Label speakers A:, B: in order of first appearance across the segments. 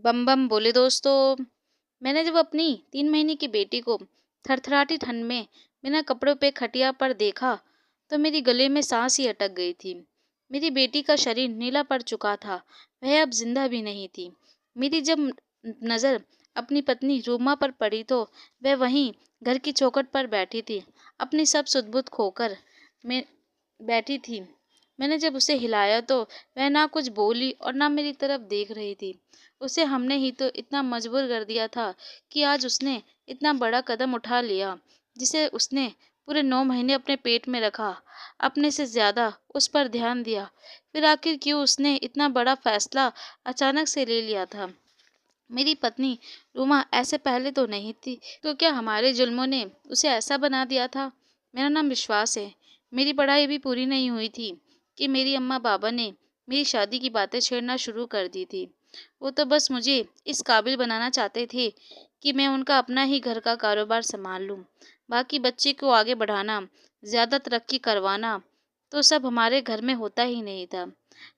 A: बम बम बोले दोस्तों। मैंने जब अपनी 3 महीने की बेटी को थरथराती ठंड में बिना कपड़ों पे खटिया पर देखा तो मेरी गले में सांस ही अटक गई थी। मेरी बेटी का शरीर नीला पड़ चुका था। वह अब जिंदा भी नहीं थी। मेरी जब नज़र अपनी पत्नी रूमा पर पड़ी तो वह वहीं घर की चौखट पर बैठी थी, अपनी सब सुध-बुध खोकर मैं बैठी थी। मैंने जब उसे हिलाया तो वह ना कुछ बोली और ना मेरी तरफ देख रही थी। उसे हमने ही तो इतना मजबूर कर दिया था कि आज उसने इतना बड़ा कदम उठा लिया, जिसे उसने पूरे 9 महीने अपने पेट में रखा, अपने से ज्यादा उस पर ध्यान दिया। फिर आखिर क्यों उसने इतना बड़ा फैसला अचानक से ले लिया था? मेरी पत्नी रूमा ऐसे पहले तो नहीं थी, तो क्या हमारे जुल्मों ने उसे ऐसा बना दिया था? मेरा नाम विश्वास है। मेरी पढ़ाई भी पूरी नहीं हुई थी कि मेरी अम्मा बाबा ने मेरी शादी की बातें छेड़ना शुरू कर दी थी। वो तो बस मुझे इस काबिल बनाना चाहते थे कि मैं उनका अपना ही घर का कारोबार संभाल लूं। बाकी बच्चे को आगे बढ़ाना, ज्यादा तरक्की करवाना तो सब हमारे घर में होता ही नहीं था।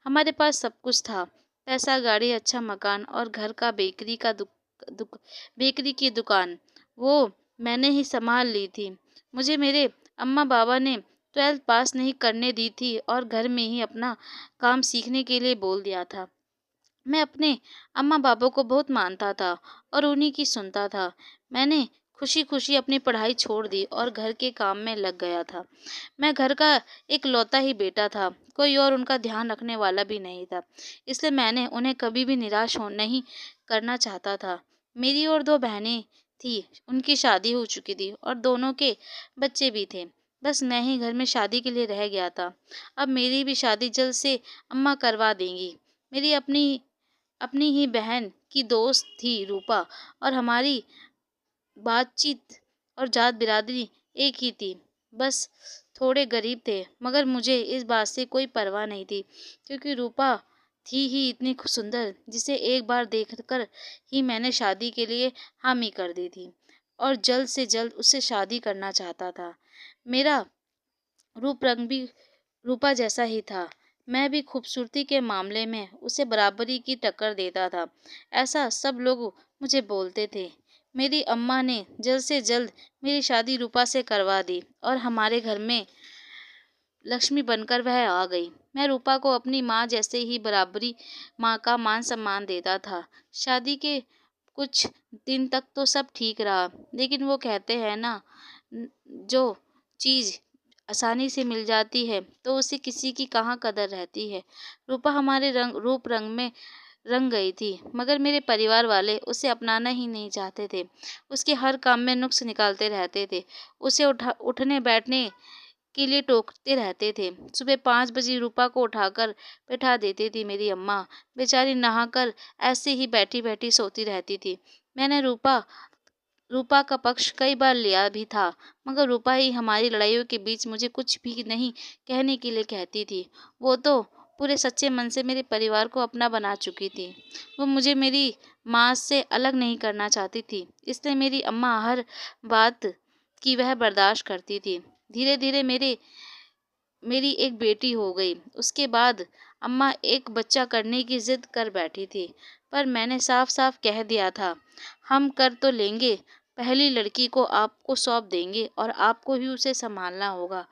A: हमारे पास सब कुछ था, पैसा, गाड़ी, अच्छा मकान और घर का बेकरी की दुकान। वो मैंने ही संभाल ली थी। मुझे मेरे अम्मा बाबा ने 12th पास नहीं करने दी थी और घर में ही अपना काम सीखने के लिए बोल दिया था। मैं अपने अम्मा बाबा को बहुत मानता था और उन्हीं की सुनता था। मैंने खुशी खुशी अपनी पढ़ाई छोड़ दी और घर के काम में लग गया था। मैं घर का एक लौता ही बेटा था, कोई और उनका ध्यान रखने वाला भी नहीं था। इसलिए मैंने उन्हें कभी भी निराश हो नहीं करना चाहता था। मेरी और दो बहनें थी, उनकी शादी हो चुकी थी और दोनों के बच्चे भी थे। बस मैं ही घर में शादी के लिए रह गया था। अब मेरी भी शादी जल्द से अम्मा करवा देंगी। मेरी अपनी अपनी ही बहन की दोस्त थी रूपा, और हमारी बातचीत और जात बिरादरी एक ही थी। बस थोड़े गरीब थे, मगर मुझे इस बात से कोई परवाह नहीं थी, क्योंकि रूपा थी ही इतनी सुंदर, जिसे एक बार देखकर ही मैंने शादी के लिए हामी कर दी थी और जल्द से जल्द उससे शादी करना चाहता था। मेरा रूप रंग भी रूपा जैसा ही था। मैं भी खूबसूरती के मामले में उसे बराबरी की टक्कर देता था, ऐसा सब लोग मुझे बोलते थे। मेरी अम्मा ने जल्द से जल्द मेरी शादी रूपा से करवा दी और हमारे घर में लक्ष्मी बनकर वह आ गई। मैं रूपा को अपनी माँ जैसे ही बराबरी माँ का मान सम्मान देता था। शादी के कुछ दिन तक तो सब ठीक रहा, लेकिन वो कहते हैं ना, जो चीज़ आसानी से मिल जाती है तो उसे किसी की कहाँ कदर रहती है। रूपा हमारे रूप रंग में रंग गई थी, मगर मेरे परिवार वाले उसे अपनाना ही नहीं चाहते थे। उसके हर काम में नुक्स निकालते रहते थे। उसे उठने बैठने के लिए टोकते रहते थे। सुबह 5 बजे रूपा को उठाकर बैठा देती थी मेरी अम्मा। बेचारी नहाकर ऐसे ही बैठी बैठी सोती रहती थी। मैंने रूपा रूपा का पक्ष कई बार लिया भी था, मगर रूपा ही हमारी लड़ाइयों के बीच मुझे कुछ भी नहीं कहने के लिए कहती थी। वो तो पूरे सच्चे मन से मेरे परिवार को अपना बना चुकी थी। वो मुझे मेरी माँ से अलग नहीं करना चाहती थी, इसलिए मेरी अम्मा हर बात की वह बर्दाश्त करती थी। धीरे धीरे मेरी एक बेटी हो गई। उसके बाद अम्मा एक बच्चा करने की जिद कर बैठी थी, पर मैंने साफ साफ कह दिया था, हम कर तो लेंगे, पहली लड़की को आपको सौंप देंगे और आपको ही उसे संभालना होगा।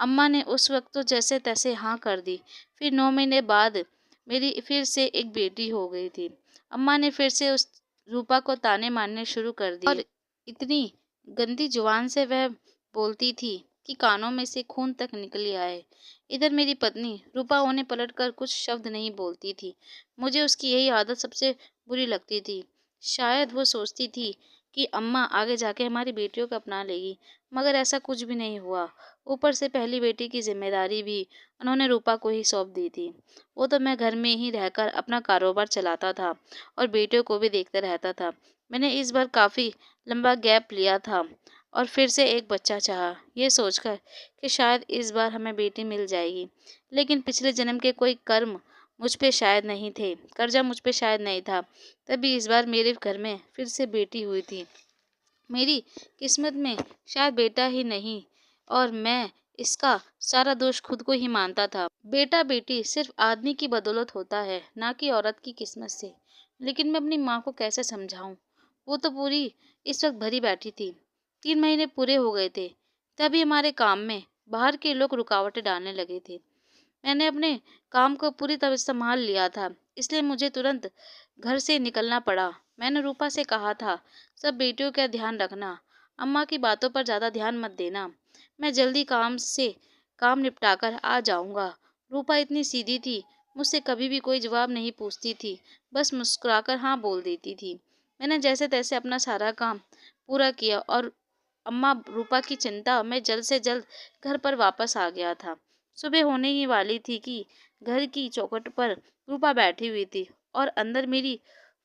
A: अम्मा ने उस वक्त तो जैसे तैसे हाँ कर दी। फिर 9 महीने बाद मेरी फिर से एक बेटी हो गई थी। अम्मा ने फिर से उस रूपा को ताने मारने शुरू कर दिए और इतनी गंदी जुबान से वह बोलती थी कि कानों में से खून तक निकल आए। इधर मेरी पत्नी रूपा उन्हें पलटकर कुछ शब्द नहीं बोलती थी। मुझे उसकी यही आदत सबसे बुरी लगती थी। शायद वो सोचती थी कि अम्मा आगे जाके हमारी बेटियों को अपना लेगी, मगर ऐसा कुछ भी नहीं हुआ। ऊपर से पहली बेटी की जिम्मेदारी भी उन्होंने रूपा को ही सौंप दी थी। वो तो मैं घर में ही रहकर अपना कारोबार चलाता था और बेटियों को भी देखता रहता था। मैंने इस बार काफ़ी लंबा गैप लिया था और फिर से एक बच्चा चाहा, ये सोचकर कि शायद इस बार हमें बेटी मिल जाएगी। लेकिन पिछले जन्म के कोई कर्म मुझ पे शायद नहीं थे, कर्जा मुझ पे शायद नहीं था, तभी इस बार मेरे घर में फिर से बेटी हुई थी। मेरी किस्मत में शायद बेटा ही नहीं, और मैं इसका सारा दोष खुद को ही मानता था। बेटा बेटी सिर्फ आदमी की बदौलत होता है, ना कि औरत की किस्मत से। लेकिन मैं अपनी माँ को कैसे समझाऊं? वो तो पूरी इस वक्त भरी बैठी थी। 3 महीने पूरे हो गए थे, तभी हमारे काम में बाहर के लोग रुकावटें डालने लगे थे। मैंने अपने काम को पूरी तरह संभाल लिया था, इसलिए मुझे तुरंत घर से निकलना पड़ा। मैंने रूपा से कहा था, सब बेटियों का ध्यान रखना, अम्मा की बातों पर ज़्यादा ध्यान मत देना। मैं जल्दी काम निपटाकर आ जाऊंगा। रूपा इतनी सीधी थी, मुझसे कभी भी कोई जवाब नहीं पूछती थी, बस मुस्कुराकर हाँ बोल देती थी। मैंने जैसे तैसे अपना सारा काम पूरा किया और अम्मा रूपा की चिंता में जल्द से जल्द घर पर वापस आ गया था। सुबह होने ही वाली थी कि घर की चौखट पर रूपा बैठी हुई थी और अंदर मेरी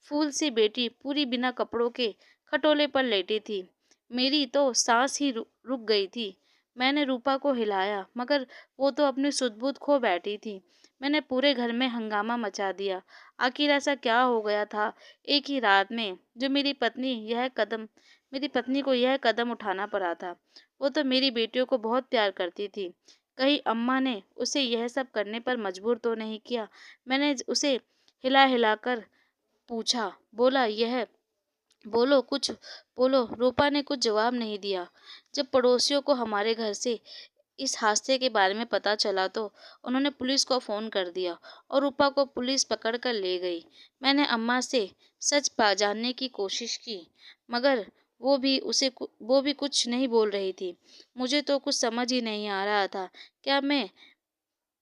A: फूल सी बेटी पूरी बिना कपड़ों के खटोले पर लेटी थी। मेरी तो सांस ही रुक गई थी। मैंने रूपा को हिलाया, मगर वो तो अपनी सुध-बुध खो बैठी थी। मैंने पूरे घर में हंगामा मचा दिया। आखिर ऐसा क्या हो गया था एक ही रात में जो मेरी पत्नी को यह कदम उठाना पड़ा था। वो तो मेरी बेटियों को बहुत प्यार करती थी। कहीं अम्मा ने उसे यह सब करने पर मजबूर तो नहीं किया? मैंने उसे हिला हिला कर पूछा, बोला यह बोलो कुछ बोलो। रूपा ने कुछ जवाब नहीं दिया। जब पड़ोसियों को हमारे घर से इस हादसे के बारे में पता चला तो उन्होंने पुलिस को फ़ोन कर दिया और रूपा को पुलिस पकड़ कर ले गई। मैंने अम्मा से सच पा जानने की कोशिश की, मगर वो भी कुछ नहीं बोल रही थी। मुझे तो कुछ समझ ही नहीं आ रहा था। क्या मैं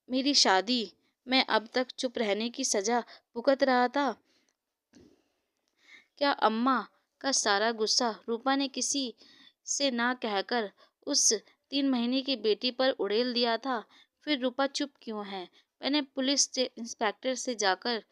A: मेरी शादी में अब तक चुप रहने की सज़ा भुगत रहा था? क्या अम्मा का सारा गुस्सा रूपा ने किसी से ना कहकर उस 3 महीने की बेटी पर उड़ेल दिया था? फिर रूपा चुप क्यों है? मैंने पुलिस से इंस्पेक्टर से जाकर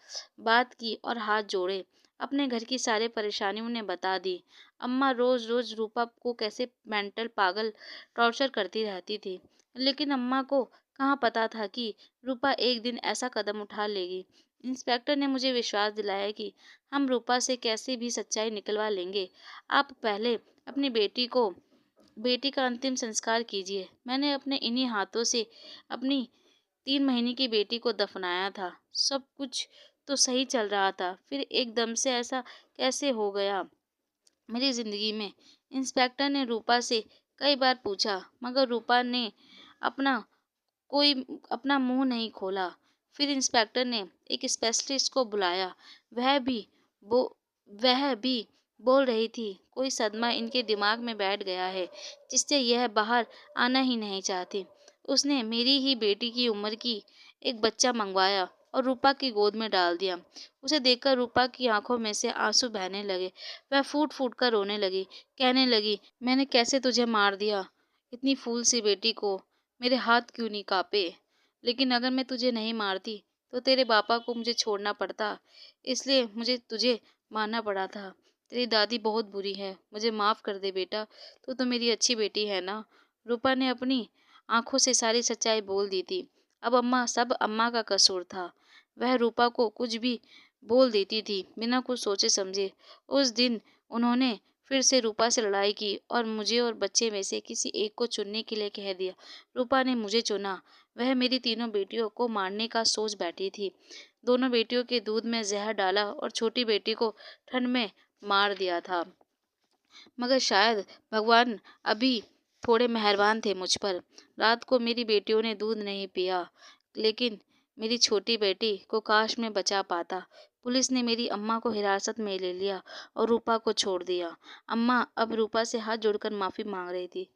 A: बात की और हाथ जोड़े। अपने घर की सारी परेशानी उन्हें बता दी। अम्मा रोज रोज रूपा को कैसे मेंटल पागल टॉर्चर करती रहती थी, लेकिन अम्मा को कहाँ पता था कि रूपा एक दिन ऐसा कदम उठा लेगी। इंस्पेक्टर ने मुझे विश्वास दिलाया कि हम रूपा से कैसे भी सच्चाई निकलवा लेंगे। आप पहले अपनी बेटी का अंतिम संस्कार कीजिए। मैंने अपने इन्हीं हाथों से अपनी 3 महीने की बेटी को दफनाया था। सब कुछ तो सही चल रहा था, फिर एकदम से ऐसा कैसे हो गया मेरी जिंदगी में? इंस्पेक्टर ने रूपा से कई बार पूछा, मगर रूपा ने अपना कोई अपना मुंह नहीं खोला। फिर इंस्पेक्टर ने एक स्पेशलिस्ट को बुलाया। वह भी वो वह भी बोल रही थी, कोई सदमा इनके दिमाग में बैठ गया है जिससे यह बाहर आना ही नहीं चाहती। उसने मेरी ही बेटी की उम्र की एक बच्चा मंगवाया और रूपा की गोद में डाल दिया। उसे देखकर रूपा की आंखों में से आंसू बहने लगे। वह फूट फूट कर रोने लगी, कहने लगी, मैंने कैसे तुझे मार दिया, इतनी फूल सी बेटी को, मेरे हाथ क्यों नहीं कांपे? लेकिन अगर मैं तुझे नहीं मारती तो तेरे पापा को मुझे छोड़ना पड़ता, इसलिए मुझे तुझे मारना पड़ा था। तेरी दादी बहुत बुरी है, मुझे माफ़ कर दे बेटा, तू तो मेरी अच्छी बेटी है ना। रूपा ने अपनी आंखों से सारी सच्चाई बोल दी थी। अब अम्मा का कसूर था। वह रूपा को कुछ भी बोल देती थी बिना कुछ सोचे समझे। उस दिन उन्होंने फिर से रूपा से लड़ाई की और मुझे और बच्चे में से किसी एक को चुनने के लिए कह दिया। रूपा ने मुझे चुना। वह मेरी तीनों बेटियों को मारने का सोच बैठी थी। दोनों बेटियों के दूध में जहर डाला और छोटी बेटी को ठंड में मार दिया था। मगर शायद भगवान अभी थोड़े मेहरबान थे मुझ पर। रात को मेरी बेटियों ने दूध नहीं पिया, लेकिन मेरी छोटी बेटी को काश मैं बचा पाता। पुलिस ने मेरी अम्मा को हिरासत में ले लिया और रूपा को छोड़ दिया। अम्मा अब रूपा से हाथ जोड़कर माफ़ी मांग रही थी,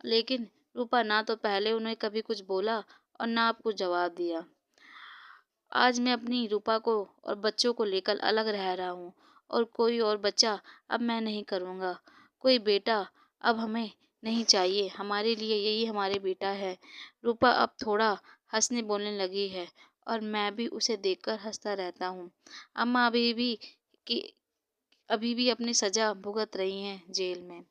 A: लेकिन रूपा ना तो पहले उन्हें कभी कुछ बोला और ना अब कुछ जवाब दिया। आज मैं अपनी रूपा को और बच्चों को लेकर अलग रह रहा हूँ और कोई और बच्चा अब मैं नहीं करूँगा। कोई बेटा अब हमें नहीं चाहिए, हमारे लिए यही हमारे बेटा है। रूपा अब थोड़ा हंसने बोलने लगी है और मैं भी उसे देखकर हंसता रहता हूँ। अम्मा कि अभी भी अपनी सज़ा भुगत रही हैं जेल में।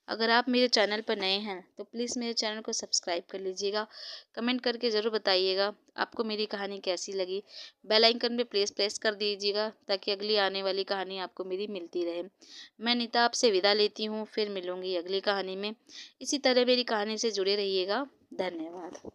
A: अगर आप मेरे चैनल पर नए हैं तो प्लीज़ मेरे चैनल को सब्सक्राइब कर लीजिएगा। कमेंट करके ज़रूर बताइएगा आपको मेरी कहानी कैसी लगी। बेल आइकन पे प्रेस कर दीजिएगा ताकि अगली आने वाली कहानी आपको मेरी मिलती रहे। मैं नीता आपसे विदा लेती हूँ, फिर मिलूँगी अगली कहानी में। इसी तरह मेरी कहानी से जुड़े रहिएगा। धन्यवाद।